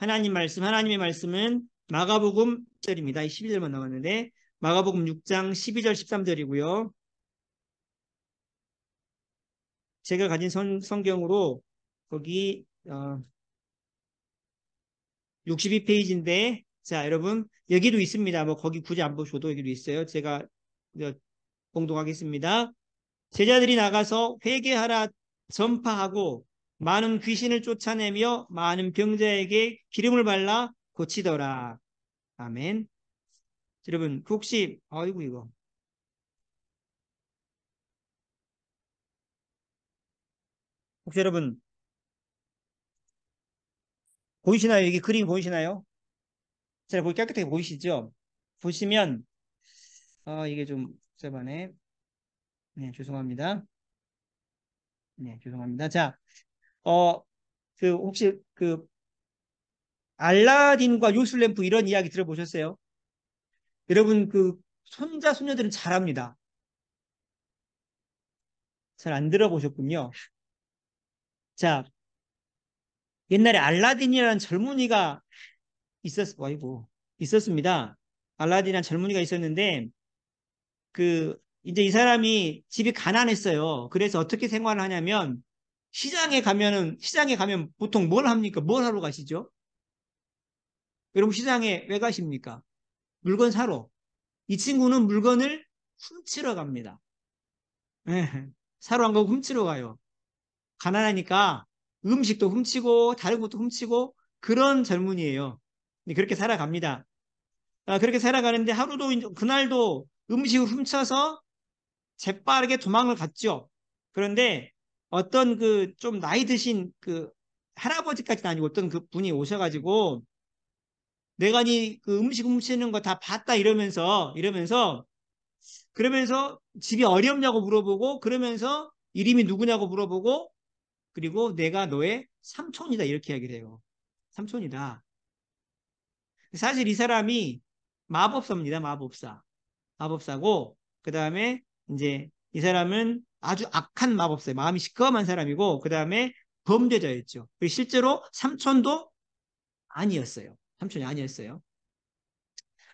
하나님의 말씀은 마가복음 1절입니다. 12절만 나왔는데 마가복음 6장 12절 13절이고요. 제가 가진 성경으로 거기 62페이지인데 자 여러분 여기도 있습니다. 뭐 거기 굳이 안 보셔도 여기도 있어요. 제가 공독하겠습니다. 제자들이 나가서 회개하라 전파하고 많은 귀신을 쫓아내며 많은 병자에게 기름을 발라 고치더라. 아멘. 여러분 혹시 아이고 이거 혹시 여러분 보이시나요? 여기 그림 보이시나요? 잘 보기 깨끗하게 보이시죠? 보시면 이게 좀 복잡하네. 네, 죄송합니다. 네, 죄송합니다. 자, 어, 혹시 알라딘과 요술램프 이런 이야기 들어보셨어요? 여러분 손자 손녀들은 잘합니다. 잘 안 들어보셨군요. 자, 옛날에 알라딘이라는 젊은이가 아이고, 있었습니다. 알라딘이라는 젊은이가 있었는데 이제 이 사람이 집이 가난했어요. 그래서 어떻게 생활을 하냐면 시장에 가면 보통 뭘 합니까? 뭘 하러 가시죠? 여러분 시장에 왜 가십니까? 물건 사러. 이 친구는 물건을 훔치러 갑니다. 예, 사러 안 가고 훔치러 가요. 가난하니까 음식도 훔치고 다른 것도 훔치고 그런 젊은이에요. 그렇게 살아갑니다. 그렇게 살아가는데 그날도 음식을 훔쳐서 재빠르게 도망을 갔죠. 그런데 어떤 좀 나이 드신 할아버지까지는 아니고 어떤 그 분이 오셔가지고 내가 니 그 음식 훔치는 거 다 봤다 그러면서 집이 어렵냐고 물어보고 그러면서 이름이 누구냐고 물어보고 그리고 내가 너의 삼촌이다 이렇게 이야기를 해요. 삼촌이다. 사실 이 사람이 마법사입니다. 마법사고 그 다음에 이제 이 사람은 아주 악한 마법사예요. 마음이 시커먼 사람이고 그 다음에 범죄자였죠. 그리고 실제로 삼촌도 아니었어요. 삼촌이 아니었어요.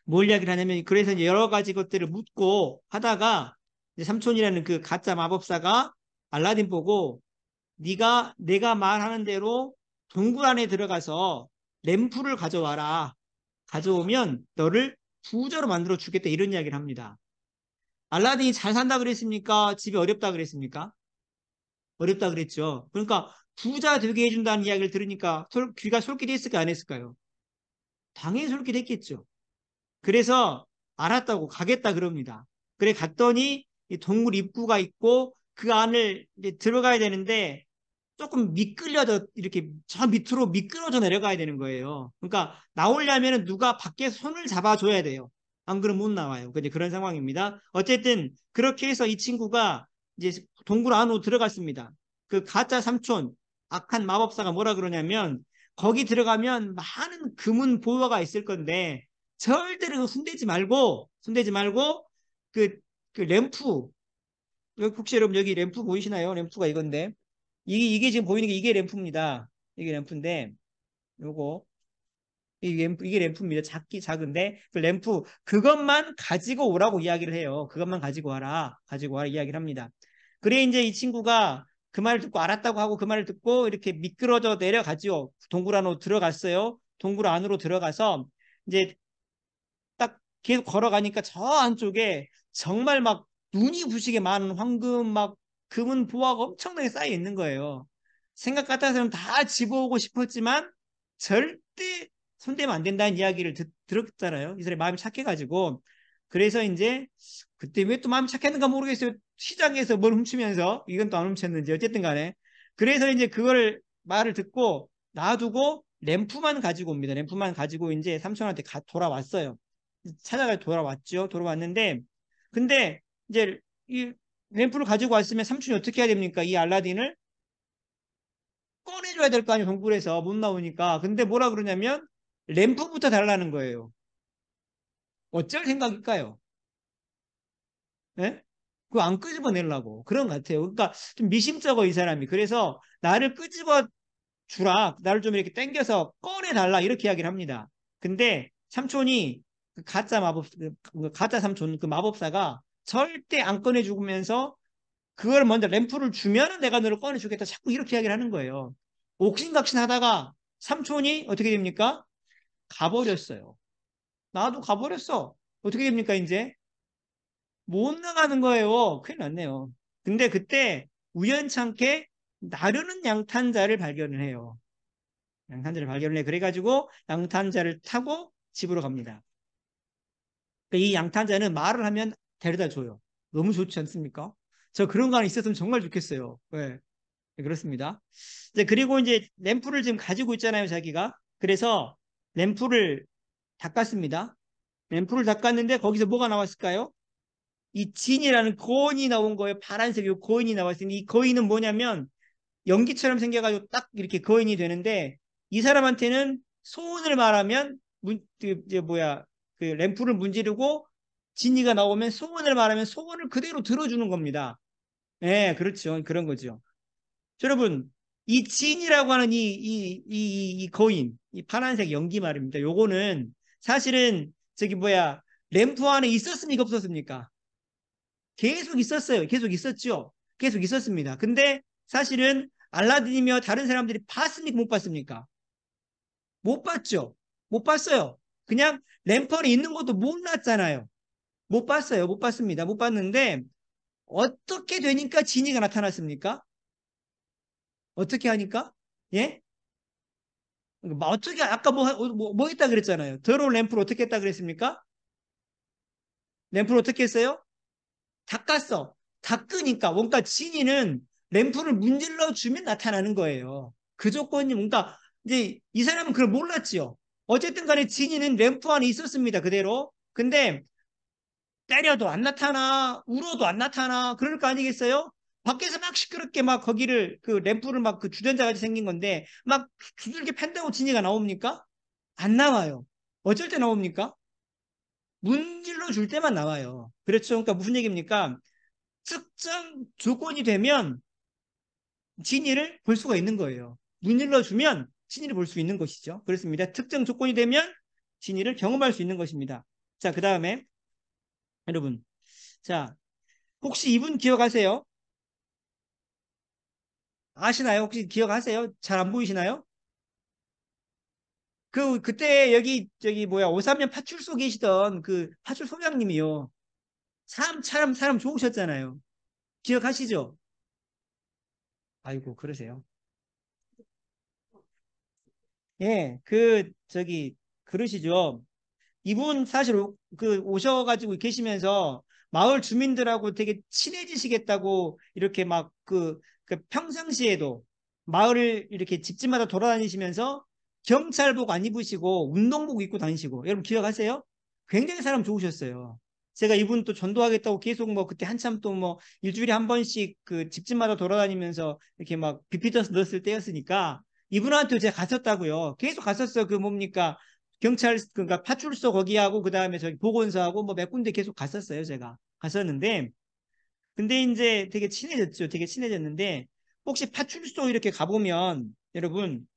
뭘 이야기를 하냐면 그래서 이제 여러 가지 것들을 묻고 하다가 이제 삼촌이라는 그 가짜 마법사가 알라딘 보고 네가 내가 말하는 대로 동굴 안에 들어가서 램프를 가져와라. 가져오면 너를 부자로 만들어 주겠다 이런 이야기를 합니다. 알라딘이 잘 산다 그랬습니까? 집이 어렵다 그랬습니까? 어렵다 그랬죠. 그러니까 부자 되게 해준다는 이야기를 들으니까 귀가 솔깃했을까 안 했을까요? 당연히 솔깃했겠죠. 그래서 알았다고 가겠다 그럽니다. 그래 갔더니 이 동굴 입구가 있고 그 안을 이제 들어가야 되는데 조금 미끌려져 이렇게 저 밑으로 미끄러져 내려가야 되는 거예요. 그러니까 나오려면 누가 밖에서 손을 잡아줘야 돼요. 안 그러면 못 나와요. 그런 상황입니다. 어쨌든 그렇게 해서 이 친구가 이제 동굴 안으로 들어갔습니다. 그 가짜 삼촌 악한 마법사가 뭐라 그러냐면 거기 들어가면 많은 금은 보화가 있을 건데 절대로 손대지 말고 그, 그 램프 혹시 여러분 여기 램프 보이시나요? 램프가 이건데 이게 지금 보이는 게 이게 램프입니다. 이게 램프인데 요거 이게 램프입니다. 작은데 그 램프 그것만 가지고 오라고 이야기를 해요. 그것만 가지고 와라 이야기를 합니다. 그래 이제 이 친구가 그 말을 듣고 알았다고 하고 그 말을 듣고 이렇게 미끄러져 내려가지요. 동굴 안으로 들어갔어요. 동굴 안으로 들어가서 이제 딱 계속 걸어가니까 저 안쪽에 정말 막 눈이 부시게 많은 황금 막 금은 보화가 엄청나게 쌓여 있는 거예요. 생각 같아서는 다 집어오고 싶었지만 절대 손대면 안 된다는 이야기를 들었잖아요. 이 사람이 마음이 착해가지고 그래서 이제 그때 왜 또 마음이 착했는가 모르겠어요. 시장에서 뭘 훔치면서 이건 또 안 훔쳤는지 어쨌든 간에 그래서 이제 그거를 말을 듣고 놔두고 램프만 가지고 옵니다. 램프만 가지고 이제 삼촌한테 돌아왔어요. 찾아가 돌아왔죠. 돌아왔는데 근데 이제 이 램프를 가지고 왔으면 삼촌이 어떻게 해야 됩니까? 이 알라딘을 꺼내줘야 될 거 아니에요. 동굴에서 못 나오니까. 근데 뭐라 그러냐면 램프부터 달라는 거예요. 어쩔 생각일까요? 예? 그거 안 끄집어내려고 그런 것 같아요. 그러니까 좀 미심쩍어 이 사람이. 그래서 나를 주라. 나를 좀 이렇게 당겨서 꺼내달라. 이렇게 이야기를 합니다. 근데 삼촌이 그 가짜 마법, 그 가짜 삼촌, 그 마법사가 절대 안 꺼내주면서 그걸 먼저 램프를 주면은 내가 너를 꺼내주겠다. 자꾸 이렇게 이야기를 하는 거예요. 옥신각신 하다가 삼촌이 어떻게 됩니까? 가버렸어요. 나도 가버렸어. 어떻게 됩니까, 이제? 못 나가는 거예요. 큰일 났네요. 근데 그때 우연찮게 나르는 양탄자를 발견을 해요. 양탄자를 발견을 해. 그래가지고 양탄자를 타고 집으로 갑니다. 이 양탄자는 말을 하면 데려다 줘요. 너무 좋지 않습니까? 저 그런 거 하나 있었으면 정말 좋겠어요. 네, 네, 그렇습니다. 이제 그리고 이제 램프를 지금 가지고 있잖아요, 자기가. 그래서 램프를 닦았습니다. 램프를 닦았는데 거기서 뭐가 나왔을까요? 이 진이라는 거인이 나온 거예요. 파란색 이 거인이 나왔으니 이 거인은 뭐냐면 연기처럼 생겨가지고 딱 이렇게 거인이 되는데 이 사람한테는 소원을 말하면 이제 뭐야 그 램프를 문지르고 진이가 나오면 소원을 말하면 소원을 그대로 들어주는 겁니다. 예, 그렇죠. 그런 거죠. 여러분, 이 진이라고 하는 이 거인, 이 파란색 연기 말입니다. 요거는 사실은 저기 뭐야 램프 안에 있었습니까? 없었습니까? 계속 있었어요. 계속 있었죠. 계속 있었습니다. 근데 사실은 알라딘이며 다른 사람들이 봤습니까? 못 봤습니까? 못 봤죠. 못 봤어요. 그냥 램퍼에 있는 것도 몰랐잖아요. 못 봤어요. 못 봤습니다. 못 봤는데 어떻게 되니까 지니가 나타났습니까? 어떻게 하니까? 예? 어떻게 아까 뭐 했다 그랬잖아요. 더러운 램프를 어떻게 했다 그랬습니까? 램프를 어떻게 했어요? 닦았어. 닦으니까 뭔가 진이는 램프를 문질러 주면 나타나는 거예요. 그 조건이 뭔가 이제 이 사람은 그걸 몰랐지요. 어쨌든 간에 진이는 램프 안에 있었습니다. 그대로. 근데 때려도 안 나타나, 울어도 안 나타나. 그럴 거 아니겠어요? 밖에서 막 시끄럽게 막 거기를 그 램프를 막 그 주전자 같이 생긴 건데 막 두들겨 팬다고 진이가 나옵니까? 안 나와요. 어쩔 때 나옵니까? 문질러 줄 때만 나와요. 그렇죠. 그러니까 무슨 얘기입니까? 특정 조건이 되면 진위를 볼 수가 있는 거예요. 문질러주면 진위를 볼 수 있는 것이죠. 그렇습니다. 특정 조건이 되면 진위를 경험할 수 있는 것입니다. 자, 그 다음에 여러분, 자, 혹시 이분 기억하세요? 아시나요? 혹시 기억하세요? 잘 안 보이시나요? 그때 여기 저기 뭐야 오삼년 파출소 계시던 그 파출 소장님이요. 사람 좋으셨잖아요. 기억하시죠? 아이고 그러세요. 예, 저기 그러시죠. 이분 사실 오셔가지고 계시면서 마을 주민들하고 되게 친해지시겠다고 이렇게 막 그 평상시에도 마을을 이렇게 집집마다 돌아다니시면서 경찰복 안 입으시고 운동복 입고 다니시고 여러분 기억하세요? 굉장히 사람 좋으셨어요. 제가 이분 또 전도하겠다고 계속 뭐 그때 한참 또 뭐 일주일에 한 번씩 그 집집마다 돌아다니면서 이렇게 막 비피더스 넣었을 때였으니까 이분한테 제가 갔었다고요. 계속 갔었어요. 그 뭡니까? 그러니까 파출소 거기하고 그다음에 저기 보건소하고 뭐 몇 군데 계속 갔었어요, 제가. 갔었는데 근데 이제 되게 친해졌죠. 되게 친해졌는데 혹시 파출소 이렇게 가보면 여러분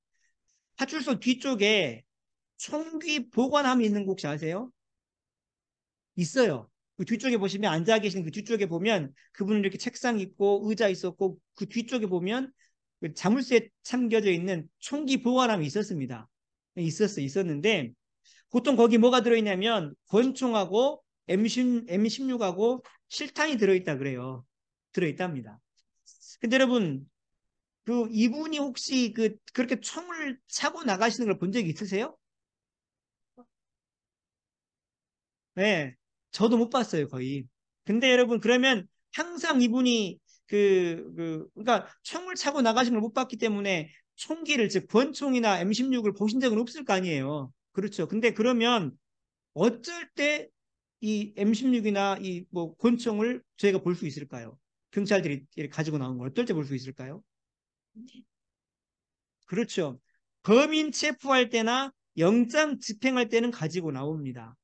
파출소 뒤쪽에 총기 보관함이 있는 곳 혹시 아세요? 있어요. 그 뒤쪽에 보시면 앉아 계신 그 뒤쪽에 보면 그분은 이렇게 책상 있고 의자 있었고 그 뒤쪽에 보면 그 자물쇠 참겨져 있는 총기 보관함이 있었습니다. 있었는데 보통 거기 뭐가 들어있냐면 권총하고 M16하고 실탄이 들어있다 그래요. 들어있답니다. 근데 여러분 그 이분이 혹시 그렇게 총을 차고 나가시는 걸 본 적이 있으세요? 네, 저도 못 봤어요 거의. 근데 여러분 그러면 항상 이분이 그러니까 총을 차고 나가신 걸 못 봤기 때문에 총기를 즉 권총이나 M16을 보신 적은 없을 거 아니에요. 그렇죠. 근데 그러면 어쩔 때 이 M16이나 이 뭐 권총을 저희가 볼 수 있을까요? 경찰들이 이렇게 가지고 나온 걸 어떨 때 볼 수 있을까요? 그렇죠. 범인 체포할 때나 영장 집행할 때는 가지고 나옵니다.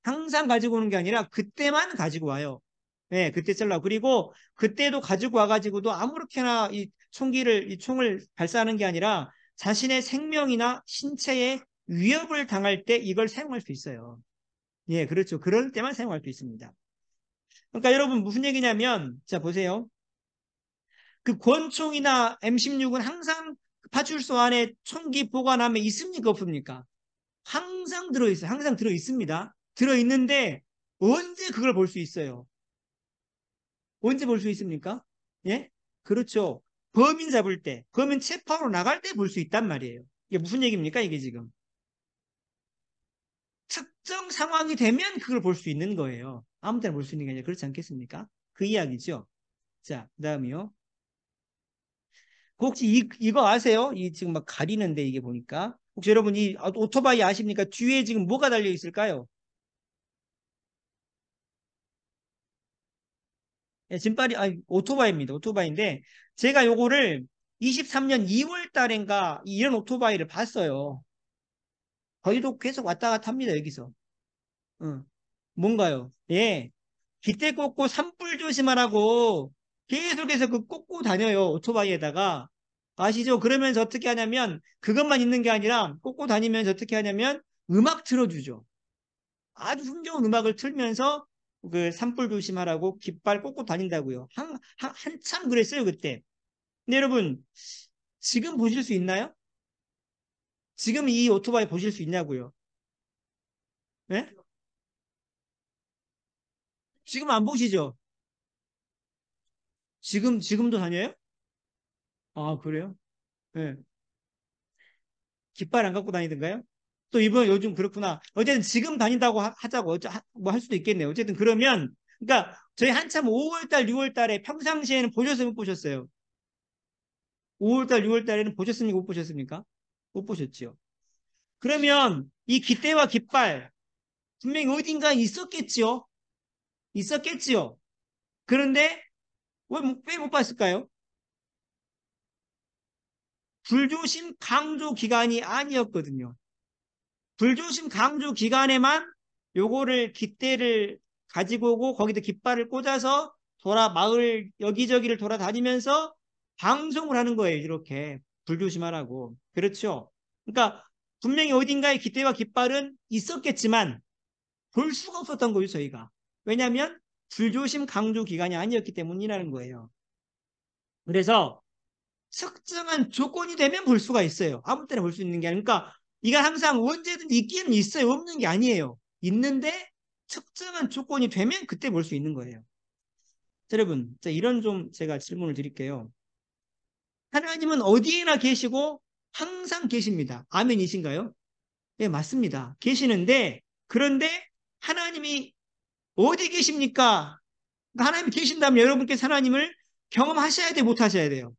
항상 가지고 오는 게 아니라 그때만 가지고 와요. 네, 그때 썰라. 그리고 그때도 가지고 와가지고도 아무렇게나 이 총을 발사하는 게 아니라 자신의 생명이나 신체에 위협을 당할 때 이걸 사용할 수 있어요. 예, 그렇죠. 그럴 때만 사용할 수 있습니다. 그러니까 여러분 무슨 얘기냐면, 자, 보세요. 그 권총이나 M16은 항상 파출소 안에 총기 보관함에 있습니까? 없습니까? 항상 들어있어요. 항상 들어있습니다. 들어있는데 언제 그걸 볼 수 있어요? 언제 볼 수 있습니까? 예? 그렇죠. 범인 잡을 때, 범인 체포하러 나갈 때 볼 수 있단 말이에요. 이게 무슨 얘기입니까? 이게 지금. 특정 상황이 되면 그걸 볼 수 있는 거예요. 아무 때나 볼 수 있는 게 아니라 그렇지 않겠습니까? 그 이야기죠. 자, 그 다음이요. 혹시 이거 아세요? 이 지금 막 가리는데 이게 보니까. 혹시 여러분 이 오토바이 아십니까? 뒤에 지금 뭐가 달려 있을까요? 예, 짐발이, 아니, 오토바이입니다. 오토바이인데, 제가 요거를 23년 2월 달인가 이런 오토바이를 봤어요. 거의도 계속 왔다 갔다 합니다, 여기서. 응. 뭔가요? 예. 깃대 꽂고 산불 조심하라고 계속해서 그 꽂고 다녀요, 오토바이에다가. 아시죠? 그러면서 어떻게 하냐면, 그것만 있는 게 아니라 꽂고 다니면서 어떻게 하냐면, 음악 틀어주죠. 아주 흥겨운 음악을 틀면서 그 산불 조심하라고 깃발 꽂고 다닌다고요. 한참 그랬어요, 그때. 근데 여러분, 지금 보실 수 있나요? 지금 이 오토바이 보실 수 있냐고요? 예? 지금 안 보시죠? 지금도 다녀요? 아, 그래요? 예. 깃발 안 갖고 다니던가요? 또 이번 요즘 그렇구나. 어쨌든 지금 다닌다고 하자고 뭐 할 수도 있겠네요. 어쨌든 그러면 그러니까 저희 한참 5월달, 6월달에 평상시에는 보셨어요, 못 보셨어요? 5월달, 6월달에는 보셨습니까, 못 보셨습니까? 못 보셨죠. 그러면 이 깃대와 깃발 분명히 어딘가에 있었겠지요. 있었겠지요. 그런데 왜 못 봤을까요? 불조심 강조 기간이 아니었거든요. 불조심 강조 기간에만 요거를 깃대를 가지고 오고 거기다 깃발을 꽂아서 마을 여기저기를 돌아다니면서 방송을 하는 거예요. 이렇게 불조심하라고. 그렇죠. 그러니까 분명히 어딘가에 깃대와 깃발은 있었겠지만 볼 수가 없었던 거예요. 저희가. 왜냐하면 불조심 강조 기간이 아니었기 때문이라는 거예요. 그래서 특정한 조건이 되면 볼 수가 있어요. 아무 때나 볼 수 있는 게 아니니까 그러니까 이가 항상 언제든 있기는 있어요. 없는 게 아니에요. 있는데 특정한 조건이 되면 그때 볼 수 있는 거예요. 자, 여러분, 자, 이런 좀 제가 질문을 드릴게요. 하나님은 어디에나 계시고 항상 계십니다. 아멘이신가요? 네, 맞습니다. 계시는데 그런데 하나님이 어디 계십니까? 하나님이 계신다면 여러분께서 하나님을 경험하셔야 돼, 못 하셔야 돼요?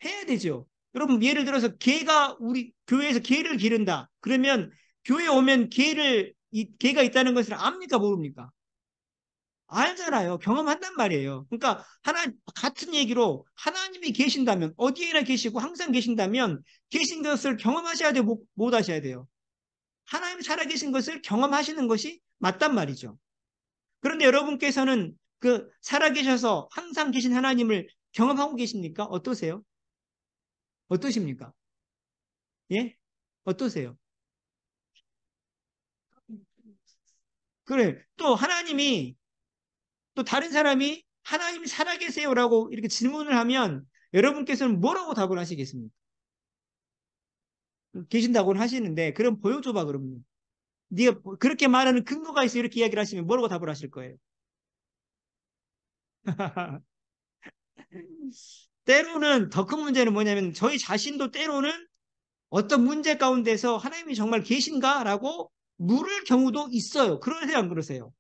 해야 되죠. 여러분, 예를 들어서 개가 우리 교회에서 개를 기른다. 그러면 교회 오면 개가 있다는 것을 압니까, 모릅니까? 알잖아요. 경험한단 말이에요. 그러니까 같은 얘기로 하나님이 계신다면, 어디에나 계시고 항상 계신다면, 계신 것을 경험하셔야 돼요, 못 하셔야 돼요? 하나님이 살아계신 것을 경험하시는 것이 맞단 말이죠. 그런데 여러분께서는 그 살아계셔서 항상 계신 하나님을 경험하고 계십니까? 어떠세요? 어떠십니까? 예? 어떠세요? 그래. 또 다른 사람이 하나님이 살아계세요라고 이렇게 질문을 하면 여러분께서는 뭐라고 답을 하시겠습니까? 계신다고는 하시는데, 그럼 보여줘봐, 그러면. 네가 그렇게 말하는 근거가 있어 이렇게 이야기를 하시면 뭐라고 답을 하실 거예요? 때로는 더 큰 문제는 뭐냐면 저희 자신도 때로는 어떤 문제 가운데서 하나님이 정말 계신가라고 물을 경우도 있어요. 그러세요, 안 그러세요?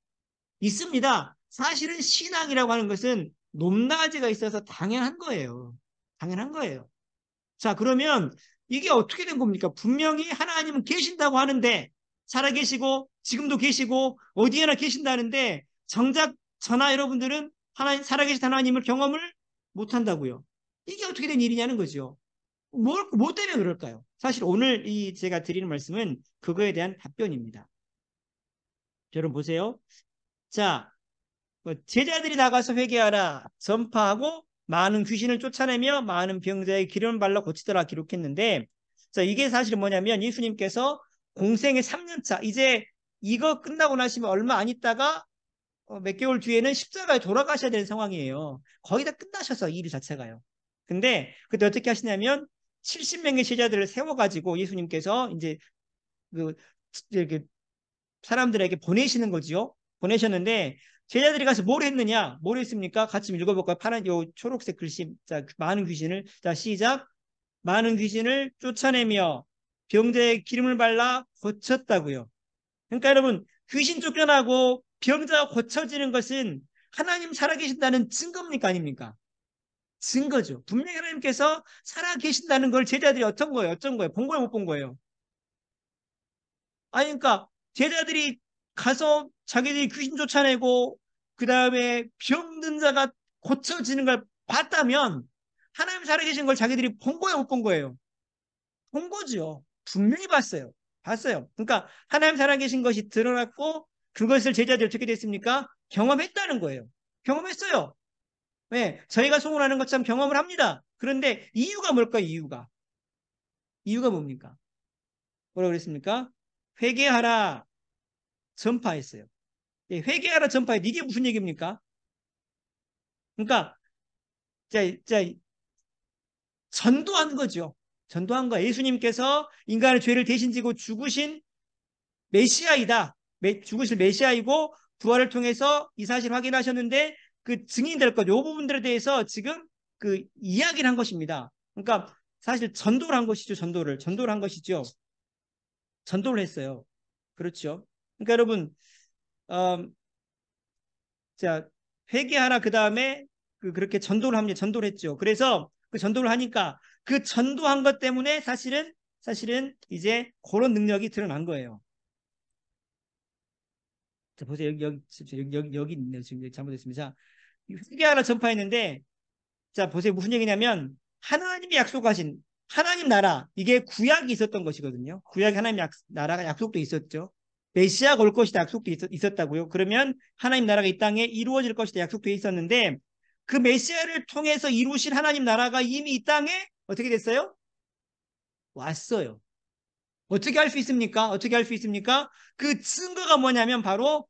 있습니다. 사실은 신앙이라고 하는 것은 높낮이가 있어서 당연한 거예요. 당연한 거예요. 자, 그러면 이게 어떻게 된 겁니까? 분명히 하나님은 계신다고 하는데, 살아계시고, 지금도 계시고, 어디에나 계신다는데, 정작 저나 여러분들은 살아계신 하나님을 경험을 못 한다고요. 이게 어떻게 된 일이냐는 거죠. 뭐 때문에 그럴까요? 사실 오늘 제가 드리는 말씀은 그거에 대한 답변입니다. 여러분 보세요. 자, 제자들이 나가서 회개하라 전파하고 많은 귀신을 쫓아내며 많은 병자의 기름을 발라 고치더라 기록했는데, 자, 이게 사실 뭐냐면 예수님께서 공생의 3년차, 이제 이거 끝나고 나시면 얼마 안 있다가 몇 개월 뒤에는 십자가에 돌아가셔야 되는 상황이에요. 거의 다 끝나셔서 이 일 자체가요. 근데 그때 어떻게 하시냐면 70명의 제자들을 세워가지고 예수님께서 이제 그 이렇게 사람들에게 보내시는 거지요. 보내셨는데 제자들이 가서 뭘 했느냐? 뭘 했습니까? 같이 좀 읽어볼까요? 파란 요 초록색 글씨. 자, 많은 귀신을, 자, 시작. 많은 귀신을 쫓아내며 병자의 기름을 발라 고쳤다고요. 그러니까 여러분, 귀신 쫓겨나고 병자가 고쳐지는 것은 하나님 살아계신다는 증거입니까? 아닙니까? 증거죠. 분명히 하나님께서 살아계신다는 걸 제자들이 어떤 거예요? 어떤 거예요? 본 거예요? 못 본 거예요? 아니, 그러니까 제자들이 가서 자기들이 귀신 쫓아내고 그 다음에 병든 자가 고쳐지는 걸 봤다면 하나님 살아계신 걸 자기들이 본 거예요? 못 본 거예요? 본 거죠. 분명히 봤어요. 봤어요. 그러니까 하나님 살아계신 것이 드러났고 그것을 제자들이 어떻게 됐습니까? 경험했다는 거예요. 경험했어요. 네, 저희가 소문하는 것처럼 경험을 합니다. 그런데 이유가 뭘까요? 이유가 뭡니까? 뭐라고 그랬습니까? 회개하라, 전파했어요. 예, 회개하라, 전파해. 이게 무슨 얘기입니까? 그러니까 자, 자, 전도한 거죠. 전도한 거예요. 예수님께서 인간의 죄를 대신 지고 죽으신 메시아이다. 죽으실 메시아이고 부활을 통해서 이 사실 확인하셨는데 그 증인이 될 것, 요 부분들에 대해서 지금 그 이야기를 한 것입니다. 그러니까 사실 전도를 한 것이죠. 전도를 한 것이죠. 전도를 했어요. 그렇죠. 그러니까 여러분, 음, 자, 회개하라 그 다음에 그렇게 전도를 합니다. 전도를 했죠. 그래서 그 전도를 하니까 그 전도한 것 때문에 사실은 이제 그런 능력이 드러난 거예요. 자, 보세요. 여기 있네요. 지금 잘못했습니다. 자, 회개하라 전파했는데, 자, 보세요. 무슨 얘기냐면, 하나님이 약속하신 하나님 나라, 이게 구약이 있었던 것이거든요. 구약에 하나님 나라가 약속도 있었죠. 메시아가 올 것이다 약속도 있었다고요. 그러면 하나님 나라가 이 땅에 이루어질 것이다 약속도 있었는데, 그 메시아를 통해서 이루신 하나님 나라가 이미 이 땅에 어떻게 됐어요? 왔어요. 어떻게 할 수 있습니까? 어떻게 할 수 있습니까? 그 증거가 뭐냐면 바로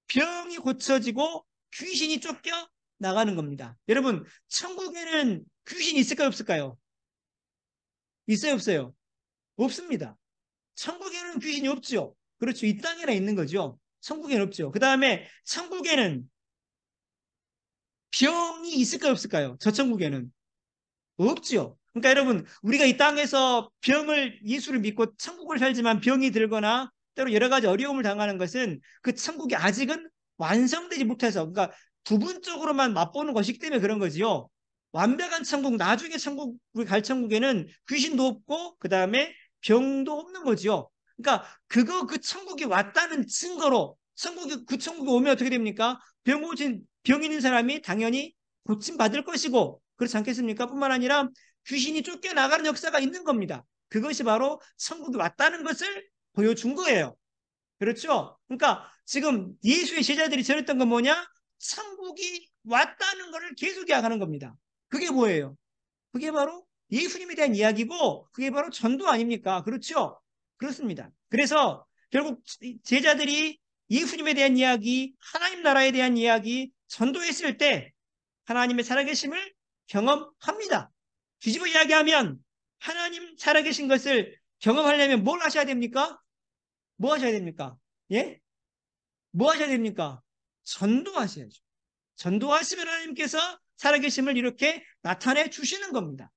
병이 고쳐지고 귀신이 쫓겨 나가는 겁니다. 여러분, 천국에는 귀신이 있을까요, 없을까요? 있어요, 없어요? 없습니다. 천국에는 귀신이 없죠. 그렇죠. 이 땅에나 있는 거죠. 천국에는 없죠. 그 다음에 천국에는 병이 있을까요, 없을까요? 저 천국에는 없죠. 그러니까 여러분, 우리가 이 땅에서 예수를 믿고 천국을 살지만 병이 들거나 때로 여러 가지 어려움을 당하는 것은 그 천국이 아직은 완성되지 못해서, 그러니까 부분적으로만 맛보는 것이기 때문에 그런 거지요. 완벽한 천국, 나중에 우리 갈 천국에는 귀신도 없고, 그 다음에 병도 없는 거지요. 그러니까 그 천국이 왔다는 증거로, 그 천국에 오면 어떻게 됩니까? 병 있는 사람이 당연히 고침 받을 것이고, 그렇지 않겠습니까? 뿐만 아니라 귀신이 쫓겨나가는 역사가 있는 겁니다. 그것이 바로 천국이 왔다는 것을 보여준 거예요. 그렇죠? 그러니까 지금 예수의 제자들이 전했던 건 뭐냐? 천국이 왔다는 것을 계속 이야기하는 겁니다. 그게 뭐예요? 그게 바로 예수님에 대한 이야기고 그게 바로 전도 아닙니까? 그렇죠? 그렇습니다. 그래서 결국 제자들이 예수님에 대한 이야기, 하나님 나라에 대한 이야기, 전도했을 때 하나님의 살아계심을 경험합니다. 뒤집어 이야기하면 하나님 살아계신 것을 경험하려면 뭘 하셔야 됩니까? 뭐 하셔야 됩니까? 예? 뭐 하셔야 됩니까? 전도하셔야죠. 전도하시면 하나님께서 살아계심을 이렇게 나타내 주시는 겁니다.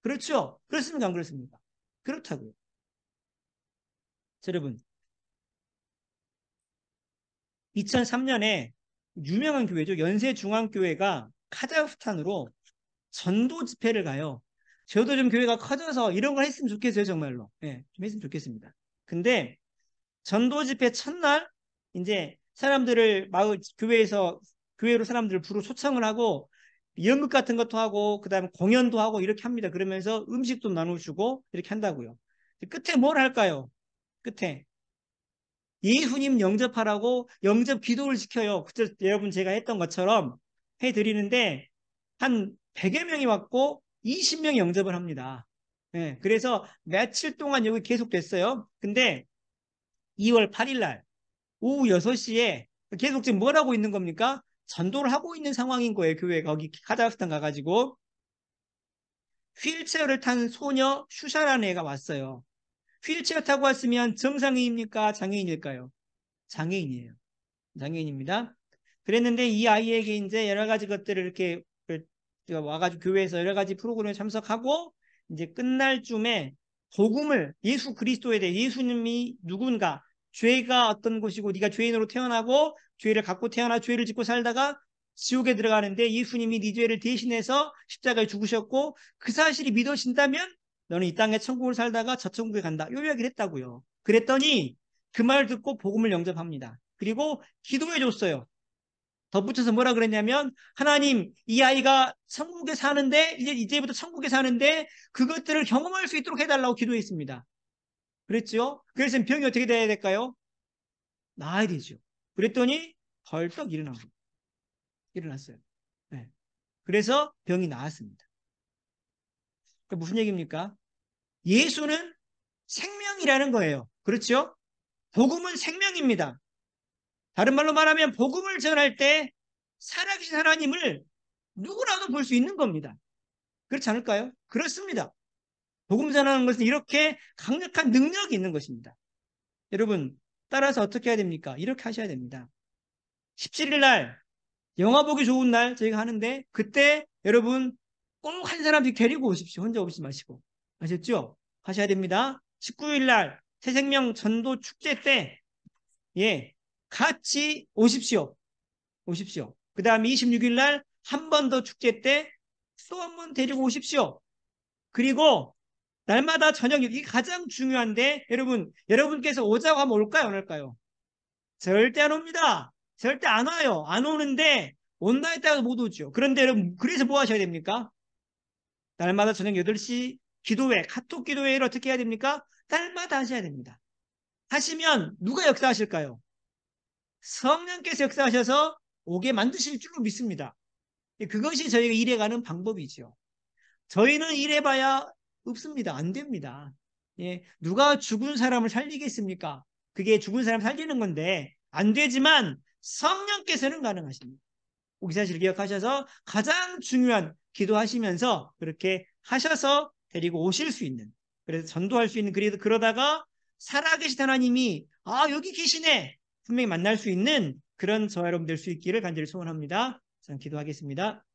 그렇죠? 그렇습니까? 안 그렇습니까? 그렇다고요. 자, 여러분, 2003년에 유명한 교회죠. 연세중앙교회가 카자흐스탄으로 전도 집회를 가요. 저도 좀 교회가 커져서 이런 걸 했으면 좋겠어요, 정말로. 예, 좀 했으면 좋겠습니다. 근데 전도 집회 첫날 이제 사람들을 교회로 사람들을 부르 초청을 하고 연극 같은 것도 하고 그다음에 공연도 하고 이렇게 합니다. 그러면서 음식도 나누시고 이렇게 한다고요. 끝에 뭘 할까요? 끝에 예수님 영접하라고 영접 기도를 시켜요. 그때 여러분 제가 했던 것처럼 해드리는데 한 100여 명이 왔고 20명이 영접을 합니다. 예, 그래서 며칠 동안 여기 계속됐어요. 근데 2월 8일 날 오후 6시에 계속 지금 뭘 하고 있는 겁니까? 전도를 하고 있는 상황인 거예요. 교회 거기 카자흐스탄 가가지고 휠체어를 탄 소녀 슈샤라는 애가 왔어요. 휠체어 타고 왔으면 정상인입니까? 장애인일까요? 장애인이에요. 장애인입니다. 그랬는데 이 아이에게 이제 여러 가지 것들을 이렇게 와가지고 교회에서 여러 가지 프로그램에 참석하고 이제 끝날 쯤에 복음을 예수 그리스도에 대해 예수님이 누군가 죄가 어떤 것이고 네가 죄인으로 태어나고 죄를 갖고 태어나 죄를 짓고 살다가 지옥에 들어가는데 예수님이 네 죄를 대신해서 십자가에 죽으셨고 그 사실이 믿어진다면 너는 이 땅에 천국을 살다가 저 천국에 간다. 요 이야기를 했다고요. 그랬더니 그 말 듣고 복음을 영접합니다. 그리고 기도해 줬어요. 덧붙여서 뭐라 그랬냐면 하나님 이 아이가 천국에 사는데 이제부터 천국에 사는데 그것들을 경험할 수 있도록 해달라고 기도했습니다. 그랬죠? 그래서 병이 어떻게 돼야 될까요? 나아야 되죠. 그랬더니 벌떡 일어났어요. 네. 그래서 병이 나았습니다. 그러니까 무슨 얘기입니까? 예수는 생명이라는 거예요. 그렇죠? 복음은 생명입니다. 다른 말로 말하면 복음을 전할 때 살아계신 하나님을 누구라도 볼 수 있는 겁니다. 그렇지 않을까요? 그렇습니다. 복음 전하는 것은 이렇게 강력한 능력이 있는 것입니다. 여러분, 따라서 어떻게 해야 됩니까? 이렇게 하셔야 됩니다. 17일 날, 영화 보기 좋은 날 저희가 하는데, 그때 여러분 꼭 한 사람씩 데리고 오십시오. 혼자 오지 마시고. 아셨죠? 하셔야 됩니다. 19일 날, 새생명 전도 축제 때, 예, 같이 오십시오. 오십시오. 그 다음에 26일 날, 한 번 더 축제 때, 또 한 번 데리고 오십시오. 그리고 날마다 저녁 이게 가장 중요한데 여러분께서 오자고 하면 올까요 안 올까요? 절대 안 옵니다. 절대 안 와요. 안 오는데 온다 했다가 못 오죠. 그런데 여러분 그래서 뭐 하셔야 됩니까? 날마다 저녁 8시 기도회 카톡 기도회를 어떻게 해야 됩니까? 날마다 하셔야 됩니다. 하시면 누가 역사하실까요? 성령께서 역사하셔서 오게 만드실 줄로 믿습니다. 그것이 저희가 일해가는 방법이죠. 저희는 일해봐야 없습니다. 안 됩니다. 예, 누가 죽은 사람을 살리겠습니까? 그게 죽은 사람 살리는 건데 안 되지만 성령께서는 가능하십니다. 이 사실을 기억하셔서 가장 중요한 기도하시면서 그렇게 하셔서 데리고 오실 수 있는 그래서 전도할 수 있는 그러다가 살아계신 하나님이 여기 계시네 분명히 만날 수 있는 그런 저와 여러분 될 수 있기를 간절히 소원합니다. 저는 기도하겠습니다.